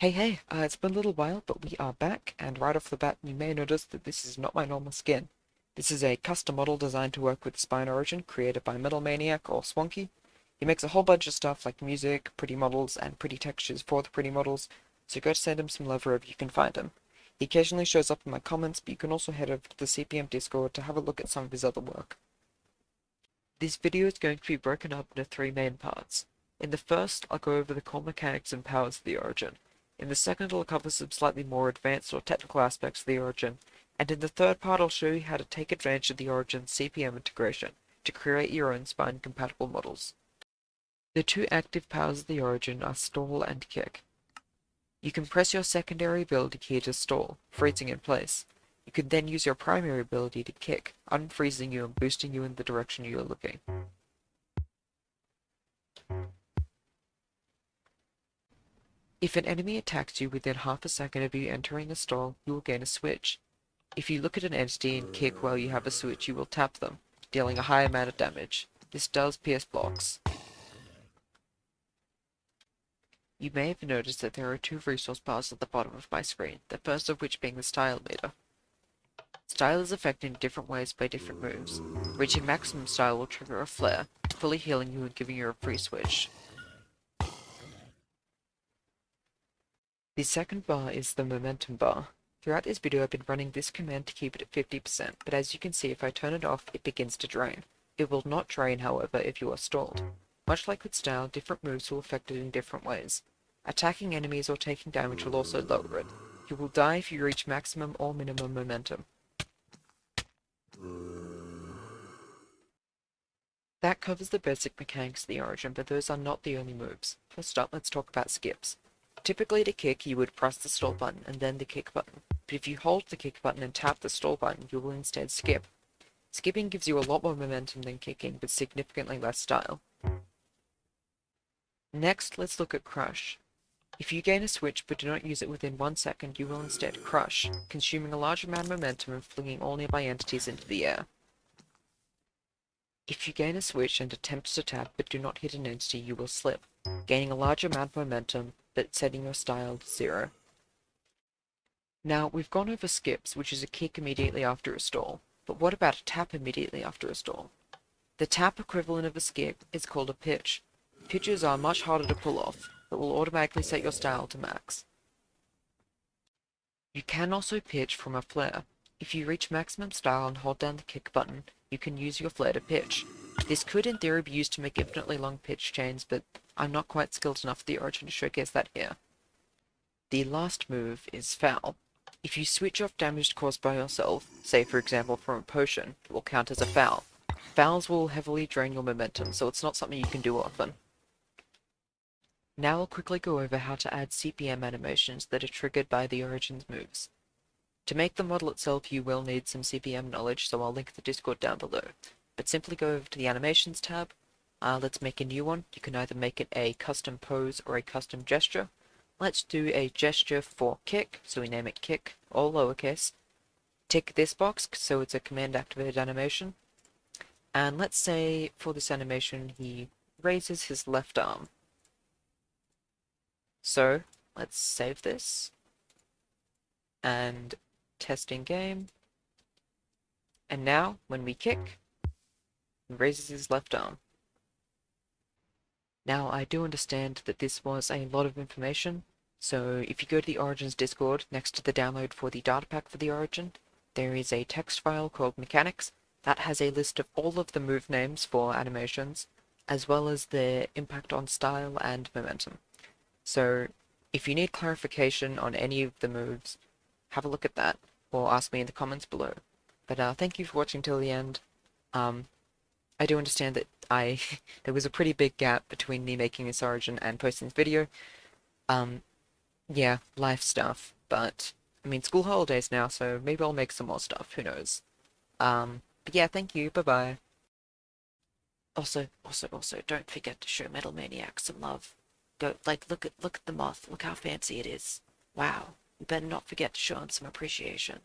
Hey, it's been a little while, but we are back, and right off the bat, you may notice that this is not my normal skin. This is a custom model designed to work with Spine Origin, created by Metal Maniac or Swanky. He makes a whole bunch of stuff like music, pretty models, and pretty textures for the pretty models, so go send him some love wherever you can find him. He occasionally shows up in my comments, but you can also head over to the CPM Discord to have a look at some of his other work. This video is going to be broken up into three main parts. In the first, I'll go over the core mechanics and powers of the Origin. In the second, I'll cover some slightly more advanced or technical aspects of the Origin. And in the third part, I'll show you how to take advantage of the Origin's CPM integration to create your own spine-compatible models. The two active powers of the Origin are Stall and Kick. You can press your secondary ability key to stall, freezing in place. You can then use your primary ability to kick, unfreezing you and boosting you in the direction you are looking. If an enemy attacks you within half a second of you entering a stall, you will gain a switch. If you look at an entity and kick while you have a switch, you will tap them, dealing a high amount of damage. This does pierce blocks. You may have noticed that there are two resource bars at the bottom of my screen, the first of which being the style meter. Style is affected in different ways by different moves. Reaching maximum style will trigger a flare, fully healing you and giving you a free switch. The second bar is the momentum bar. Throughout this video I've been running this command to keep it at 50%, but as you can see if I turn it off it begins to drain. It will not drain however if you are stalled. Much like with style, different moves will affect it in different ways. Attacking enemies or taking damage will also lower it. You will die if you reach maximum or minimum momentum. That covers the basic mechanics of the Origin, but those are not the only moves. First up, let's talk about skips. Typically to kick, you would press the stall button and then the kick button, but if you hold the kick button and tap the stall button, you will instead skip. Skipping gives you a lot more momentum than kicking, but significantly less style. Next, let's look at crush. If you gain a switch but do not use it within 1 second, you will instead crush, consuming a large amount of momentum and flinging all nearby entities into the air. If you gain a switch and attempt to tap but do not hit an entity, you will slip, gaining a large amount of momentum but setting your style to 0. Now, we've gone over skips, which is a kick immediately after a stall, but what about a tap immediately after a stall? The tap equivalent of a skip is called a pitch. Pitches are much harder to pull off, but will automatically set your style to max. You can also pitch from a flare. If you reach maximum style and hold down the kick button, you can use your flare to pitch. This could in theory be used to make infinitely long pitch chains, but I'm not quite skilled enough with the Origin to showcase that here. The last move is foul. If you switch off damage caused by yourself, say for example from a potion, it will count as a foul. Fouls will heavily drain your momentum, so it's not something you can do often. Now I'll quickly go over how to add CPM animations that are triggered by the Origin's moves. To make the model itself you will need some CPM knowledge, so I'll link the Discord down below. But simply go over to the Animations tab, let's make a new one. You can either make it a custom pose or a custom gesture. Let's do a gesture for kick, so we name it kick, all lowercase. Tick this box, so it's a command activated animation. And let's say for this animation he raises his left arm. So let's save this and test in game. And now when we kick, he raises his left arm. Now I do understand that this was a lot of information, so if you go to the Origin's Discord, next to the download for the data pack for the Origin, there is a text file called Mechanics that has a list of all of the move names for animations, as well as their impact on style and momentum. So if you need clarification on any of the moves, have a look at that, or ask me in the comments below. But thank you for watching till the end. I do understand that there was a pretty big gap between me making this Origin and posting this video. Yeah, life stuff, but, I mean, school holidays now, so maybe I'll make some more stuff, who knows. But yeah, thank you, bye-bye. Also, don't forget to show Metal Maniac some love. Go, look at the moth, look how fancy it is. Wow, you better not forget to show him some appreciation.